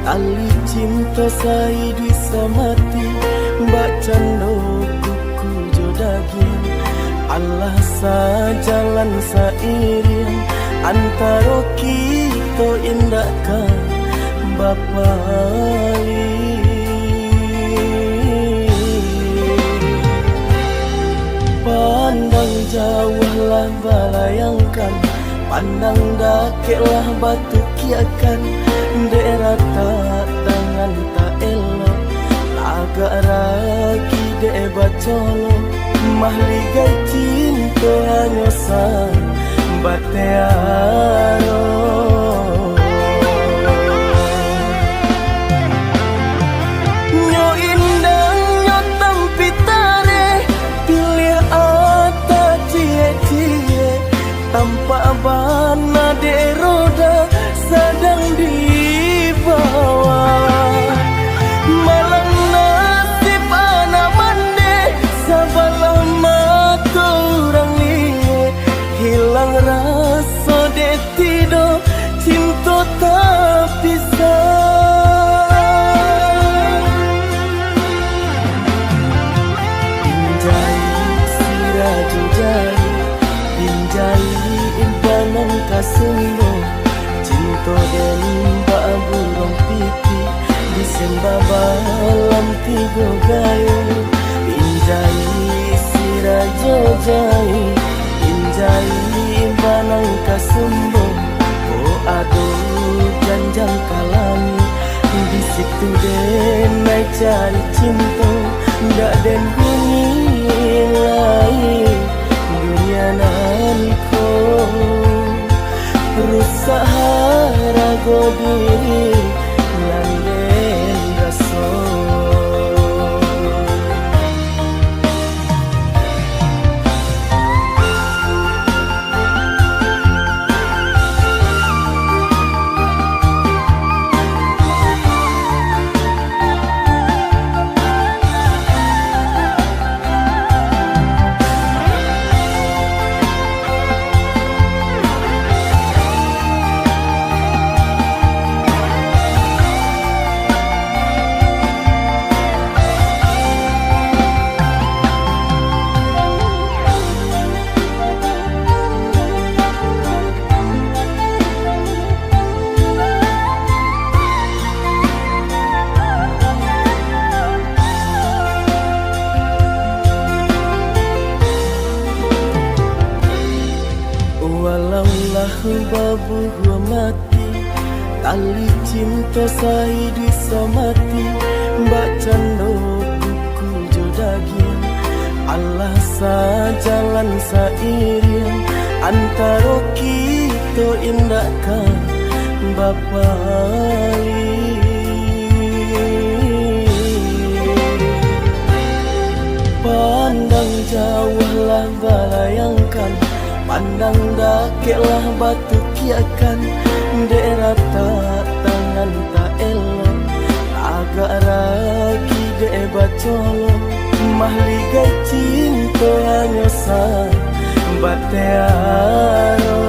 tali cinta sai bisa mati, mbak cando kuku jodagin. Allah sajalan sairing antara kita indahkan bapali. Pandang jauh lah balayangkan, pandang dakeklah batu kiakan. Daerah tak tangan tak elok, agak ragi dek bacolo. Mahligai cinta hanya sang batearo. Nyo indang nyo tampitare, pilih ata cie-cie. Tanpa bana de roda sedang dibawa. Malang nasib anak mande, sabalah mata orang liye. Hilang rasa de tido, cinta tak bisa. Pinjai siraju jari, pinjai imbanan kasumbo. Cinta dan mbak burung pipi disembah balam tiga gayo. Pinjai sirajo jai, pinjai imbanan kasumbo. Oh aduh janjang kalami, di situ den naik cari cinta. Ndak den bunyi lain dunia nanko. Rusak harago diri landen raso. Babu gua mati, tali cinta sai bisa mati. Mbak cando kuku jodagin, Allah sajalan sairing antara kita indahkan bapali. Pandang jauh lah balayangkan, pandang dakeklah batu kiakan. Daerah tak tangan tak elok, agak ragi dek bacolo. Mahligai cinta hanya sang batearo.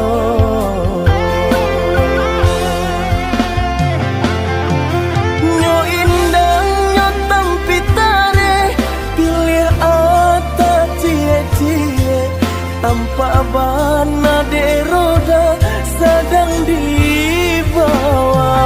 Nyo indang nyo tampitare, pilih ata cie-cie. Tanpa bana de roda sedang dibawa.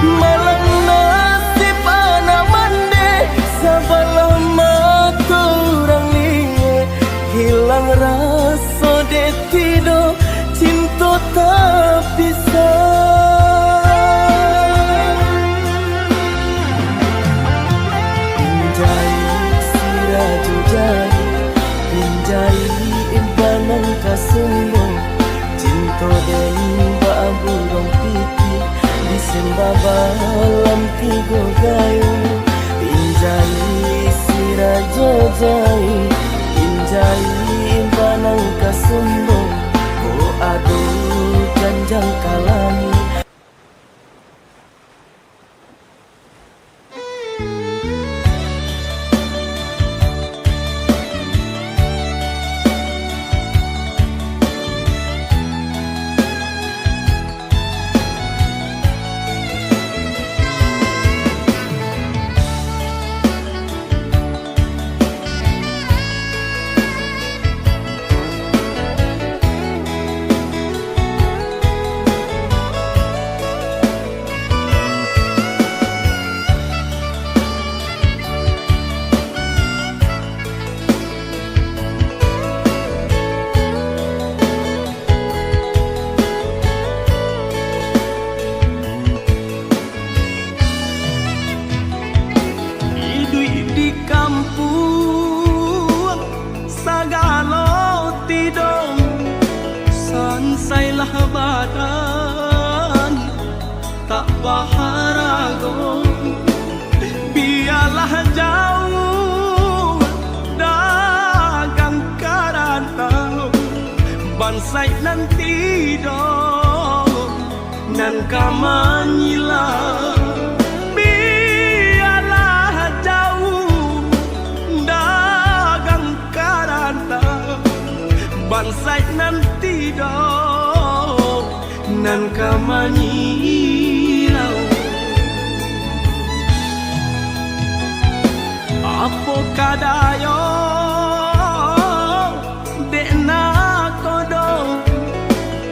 Malang nasib anak mande, sabalah mata orang liye. Hilang rasa de tido, cinta tak bisa. Pinjai siraju jari, pinjai imbanan kasumbo. Cinta dan mbak burung pipi disembah balam tiga gayo. Pinjai sirajo jai, pinjai imbanan kasumbo. Oh aduh janjang kalami. bansai nanti dong nan kamanyila biarlah jauh dagang karanta bansai nanti dong nan kamanyila apa kadayo dekna kodong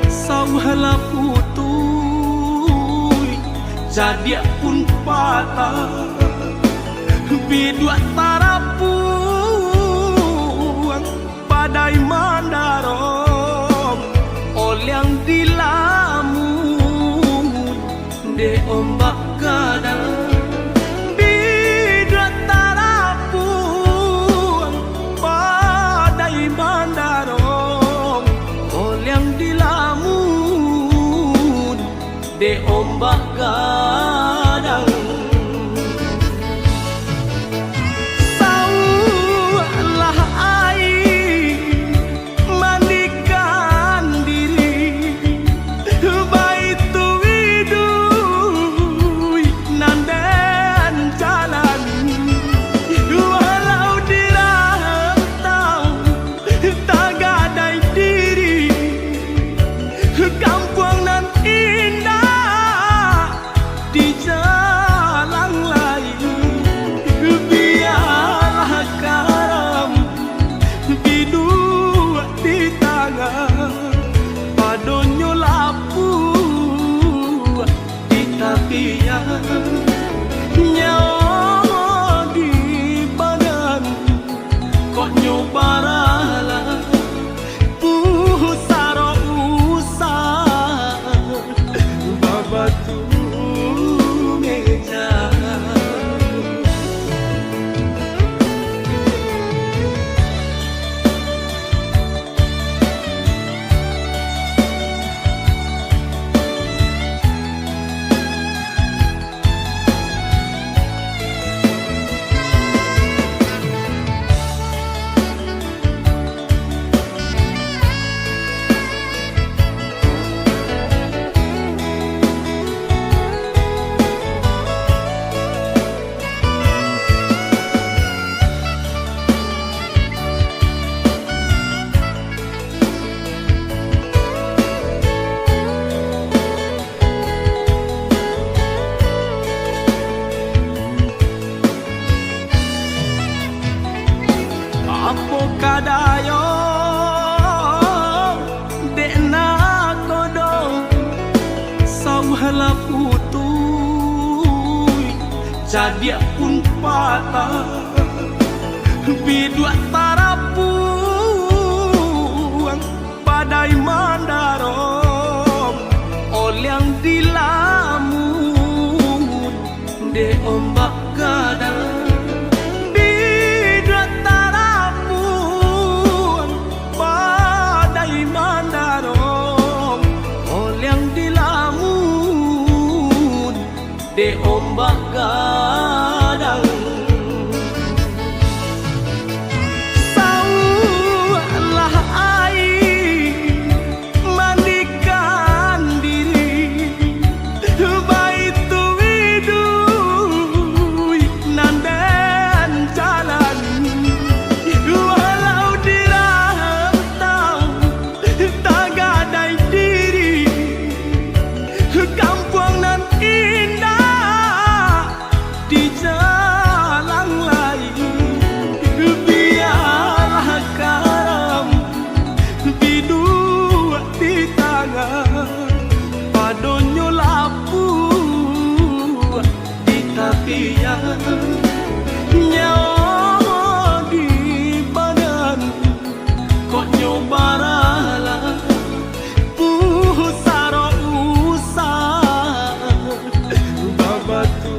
sauhala putui jadi pun patah bidua tarapuan padai mandarong olyang dilamun de ombak kadang de ombak gadang saulah air mandikan diri baitu widui nandan jalan walau dirantau tak gadai diri kampung nan indah di jalan lain biarlah karam bidua di tangan padonyo lapu di tapian nyawa di badan kok nyobaralah pusaro usah babatu apa kadayo dekna kodong sauhala putui jadi pun patah bidua tarapuan padai mandarong olyang dilamun de ombak gadang de ombak gadang saulah air mandikan diri baitu widui nandan jalan walau dirantau tak gadai diri kampung nan indah di jalan lain biarlah karam bidua di tangan padonyo lapu di tapian nyawa di badan kok nyobaralah pusaro usah babatu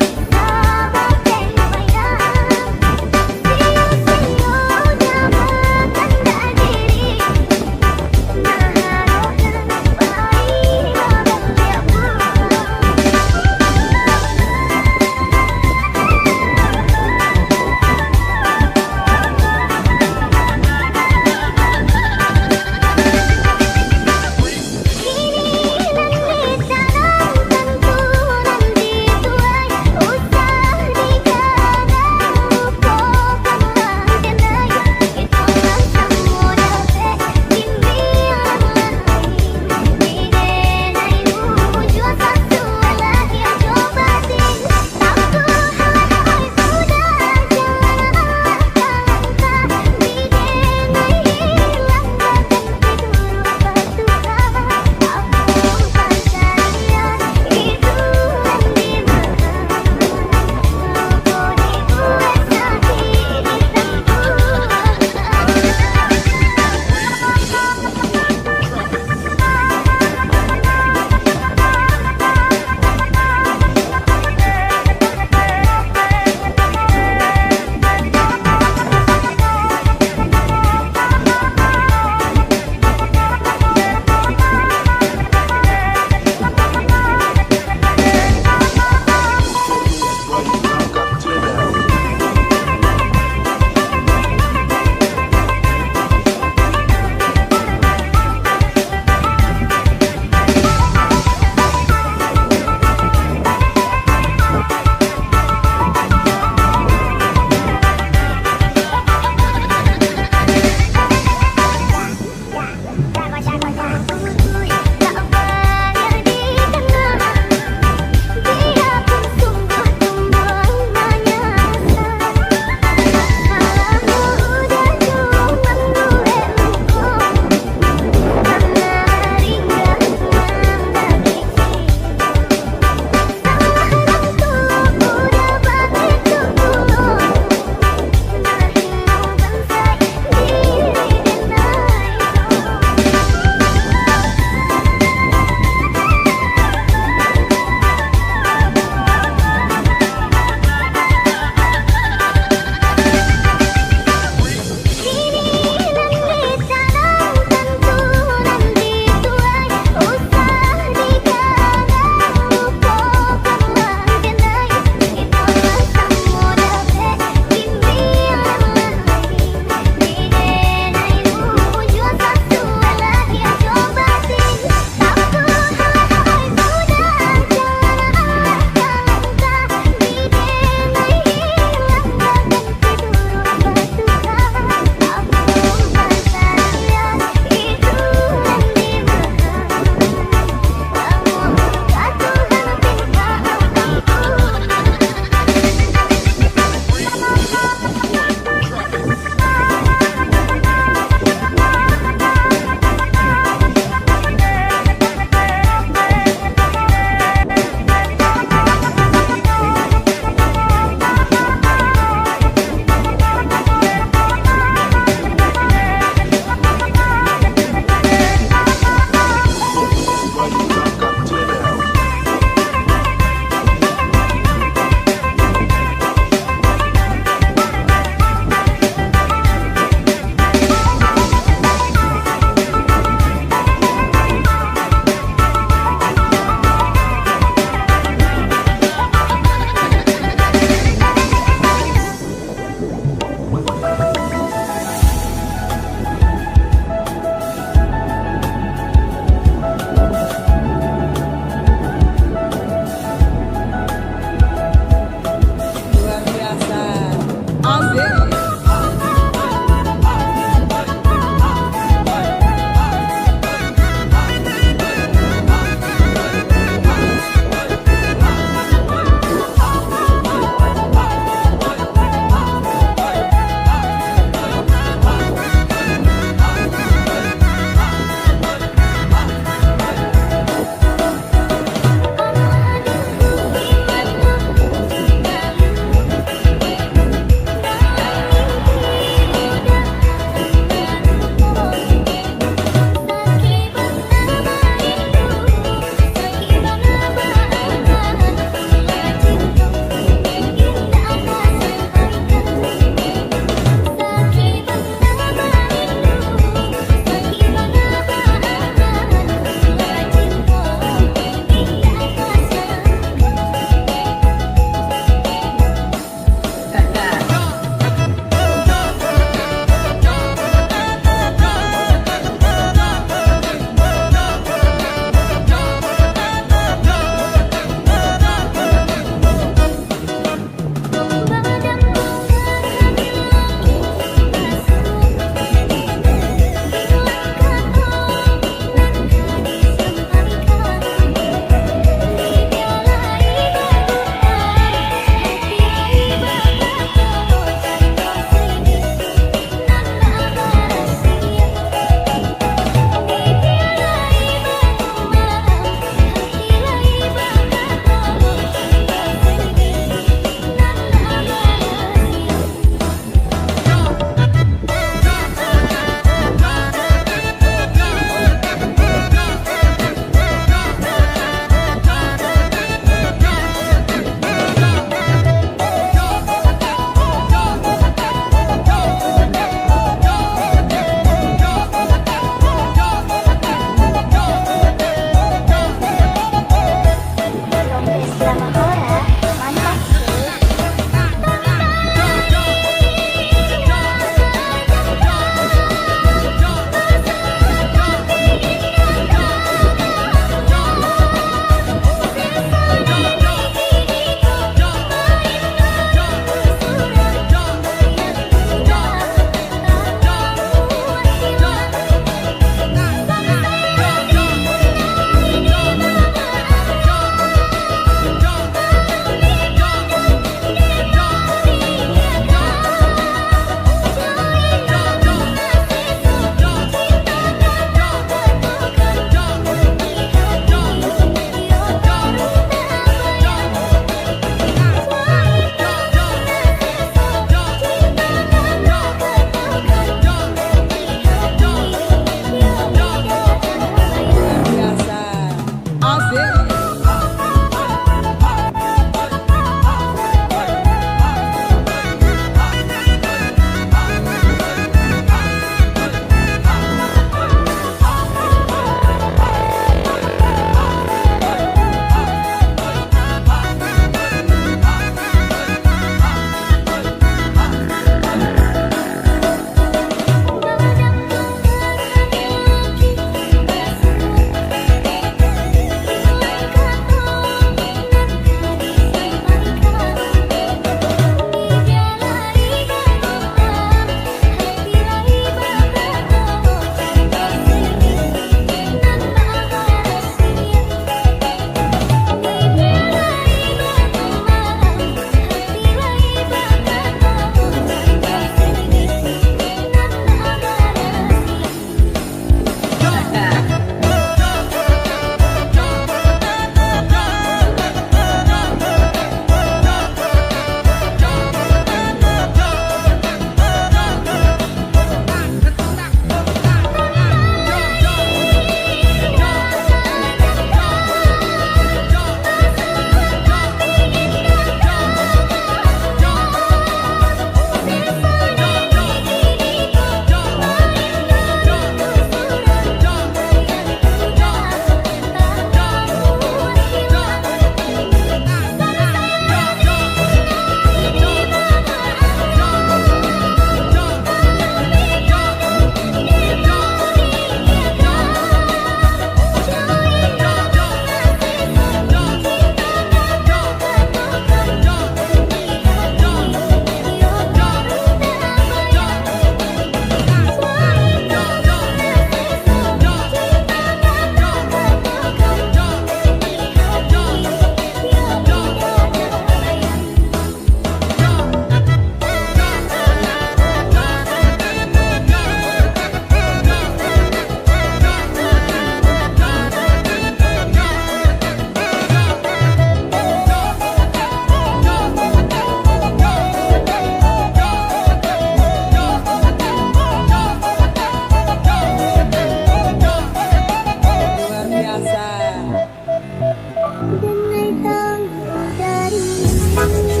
Official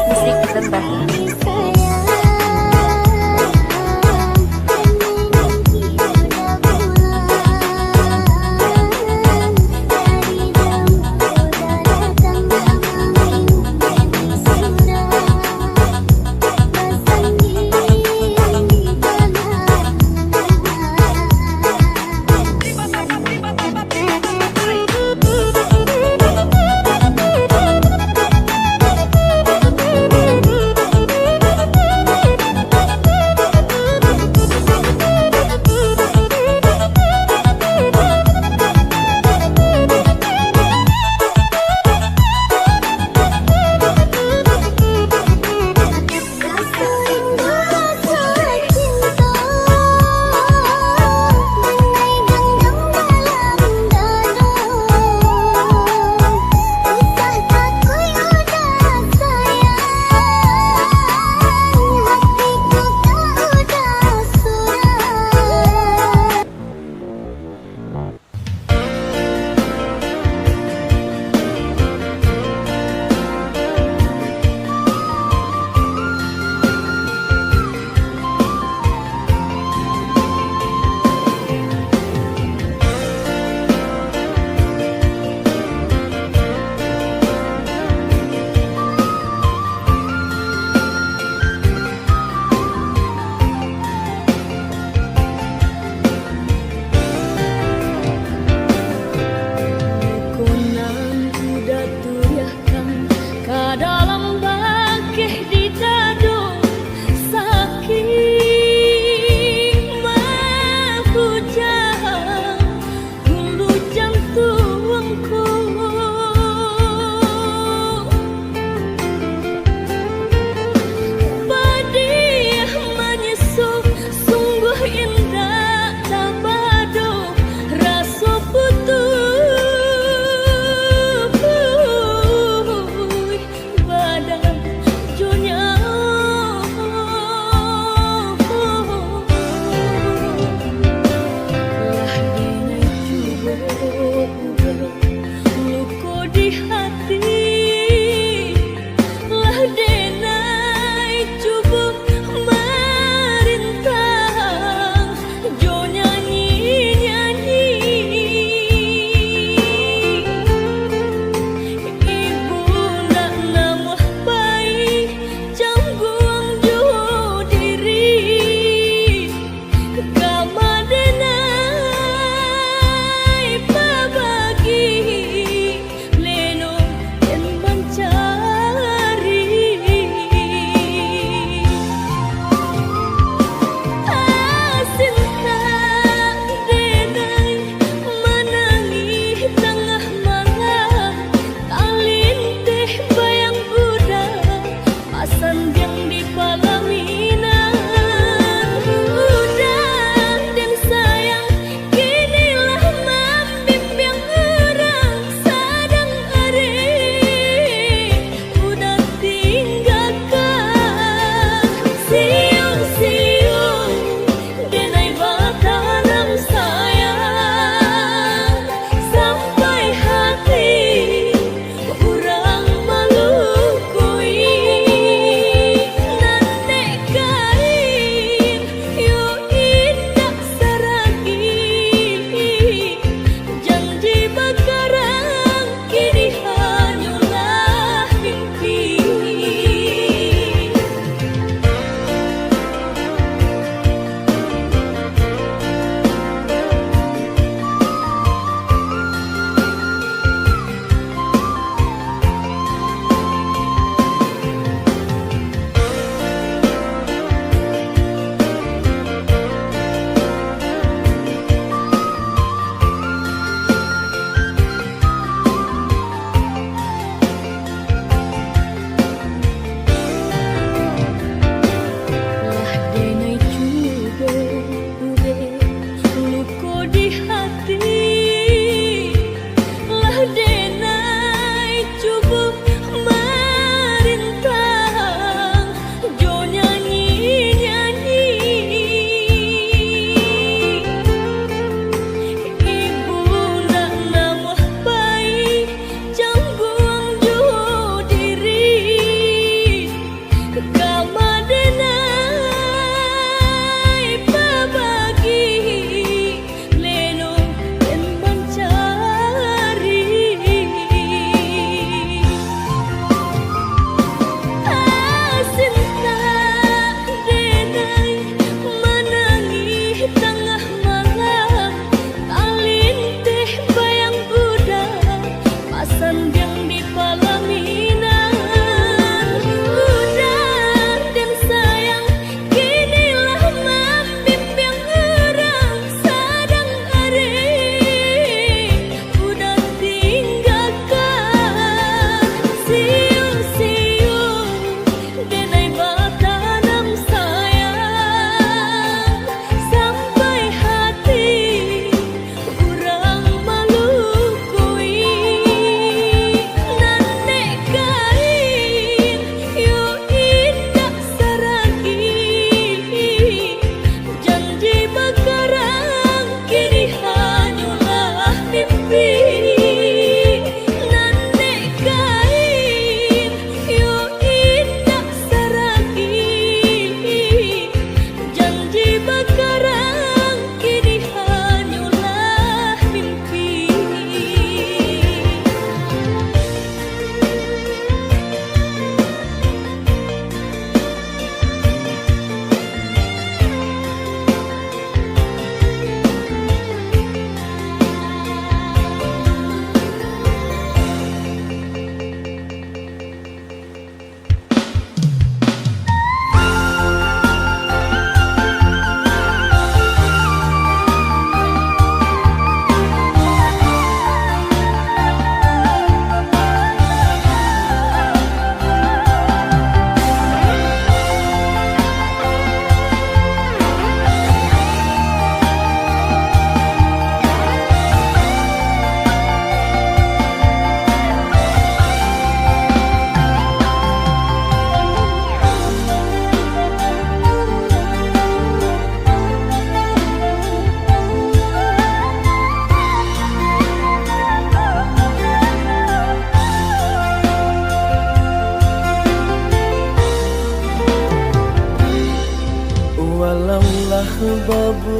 Musik Lembah.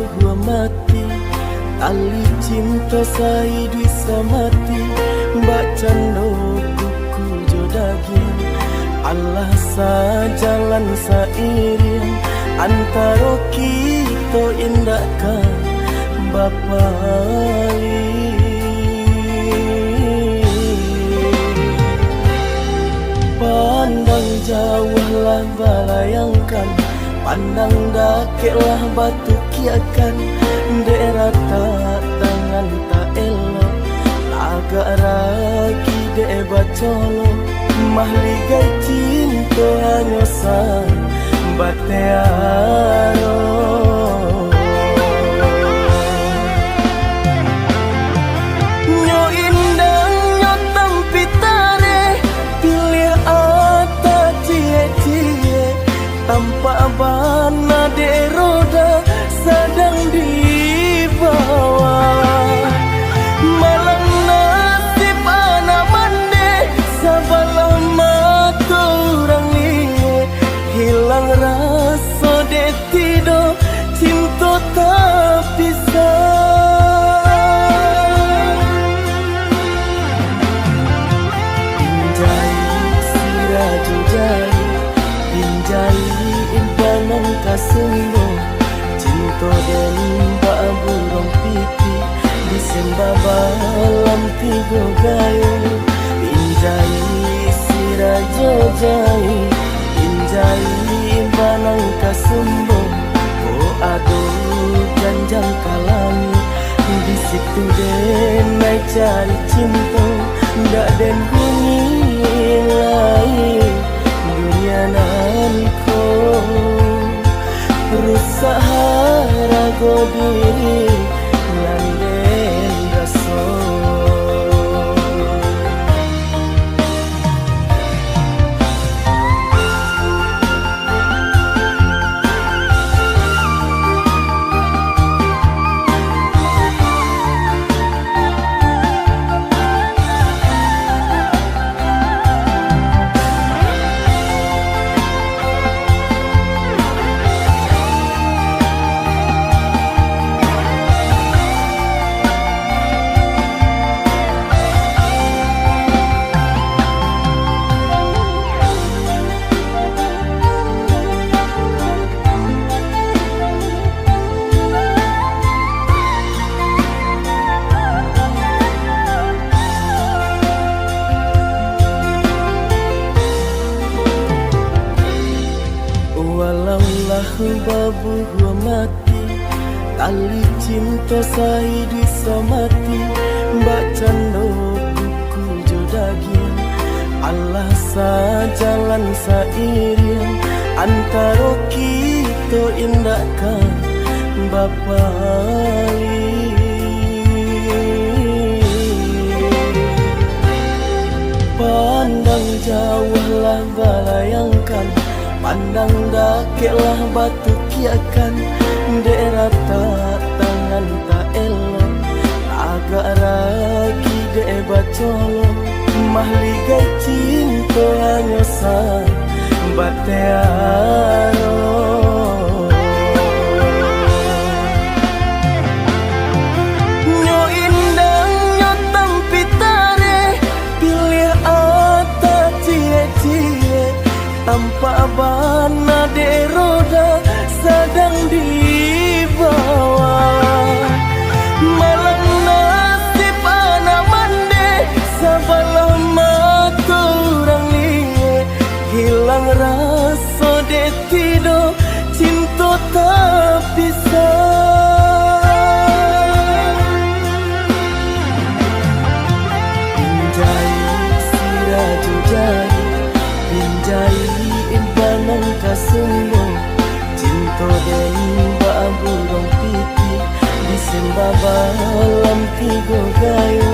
babu mati, tali cinta sai bisa mati, mbak cando kuku jodagin, Allah sajalan sairing, antara kita indahkan Bapak. Pandang jauhlah balayangkan, pandang dakeklah batu kiakan, daerah tak tangan tak elok, agak ragi de bacolo, mahligai cinta hanya sang batearo. Tanpa bana de roda sedang dibawa, malang nasib anak mande sabalah mata orang liye, hilang rasa de tido cinta tak bisa. Pinjai siraju jai, pinjai imbanan kasendo, cinta dan babu rong pipi, disembah balam tiga gayo. Pinjai sirajo jai, pinjai imbanan kasendo, oh aduh janjang kalami, di situ den naik cari cinta, ndak den bunyi lain dunia nanko. Rusak harago diri landen raso. Babu mati, tali cinta sai bisa mati, mbak cando buku jodagin, Allah sajalan sairing, antara kita indahkan Bapak. Pandang jauhlah balayangkan, pandang dakeklah batu kiakan, daerah tak tangan tak elok, agak ragi de bacolo, mahligai cinta hanya sang batearo. Nyo indang nyo tampitare, pilih ata cie-cie, tanpa bana de roda sedang dibawa, malang nasib anak mande sabalah mata orang liye, hilang rasa de tido cinta tak bisa. Pinjai siraju jai, pinjai imbanan kasendo, cinta dan babu rong pipi, disembah balam tiga gayo.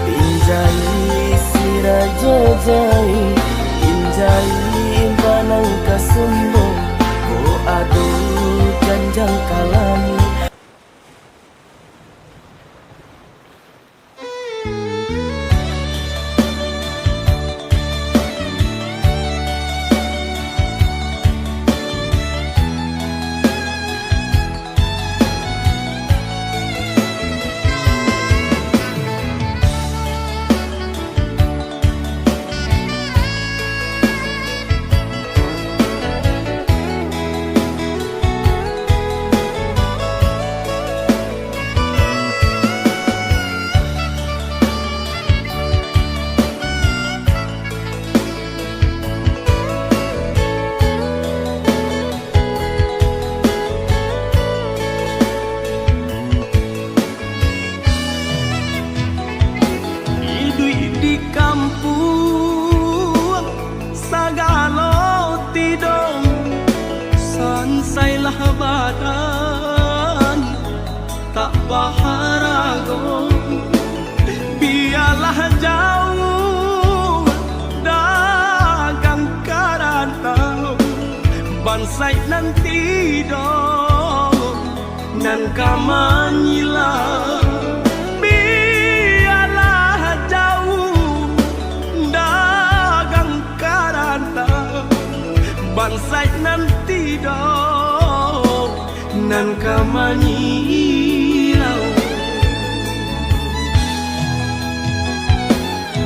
Pinjai sirajo jai, pinjai imbanan kasendo, oh aduh janjang kalami. lah badan tak baharago, biarlah jauh dagang karantau bansai nanti dong nan kamanyila, biarlah jauh dagang karantau bansai nanti dong nan kamanyilau.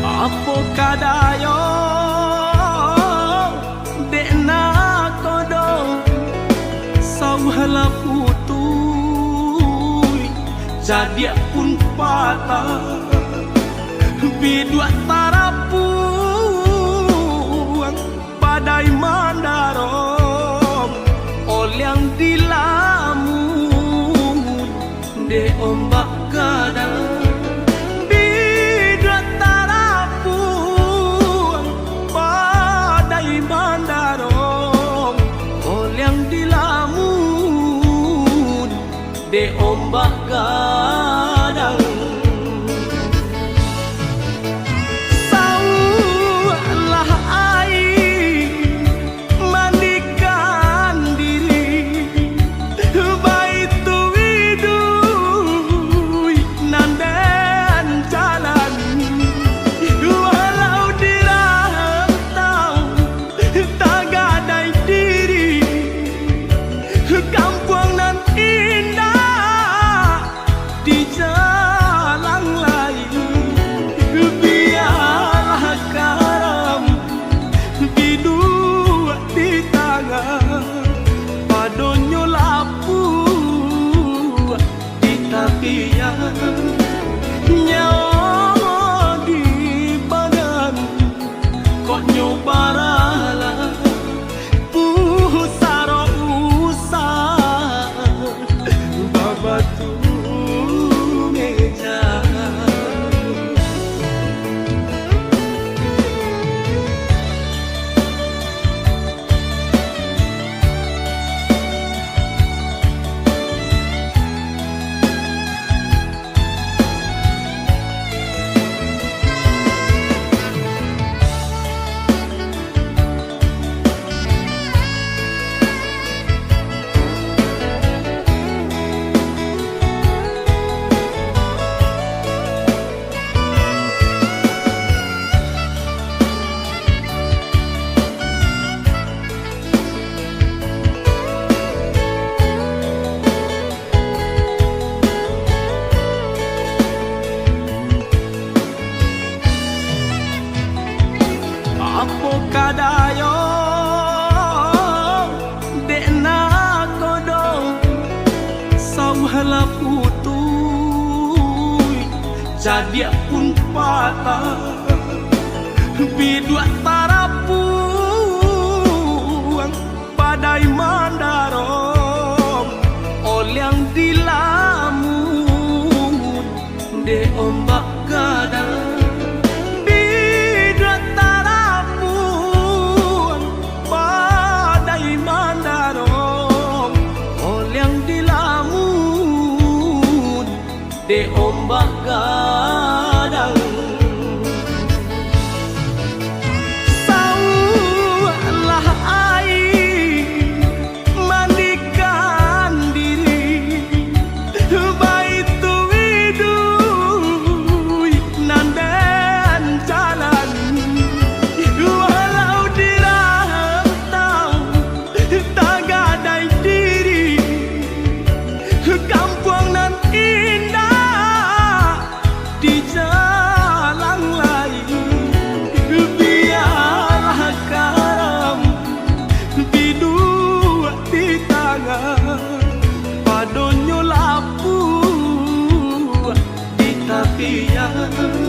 Apo kadayo dekna kodong sauhala putui jadi pun patah bidua tarapuang badai mandarom olyang dilamun de ombak kadang bidua tarapuang badai mandarom olyang dilamun de ombak kadang. Nyawa di badan kok nyobaralah pusaro usah babatu meja. Apo kadayo dekna kodong sauhala putui jadi pun patah bidua tarapuang badai mandarom olyang dilamun de ombak kadang de ombak gadang. Saulah air mandikan diri baitu widui nandan jalan walau dirantau tak gadai diri kampung nan indah di jalan lain, biarlah karam bidua di tangan padonyo lapu di tapian.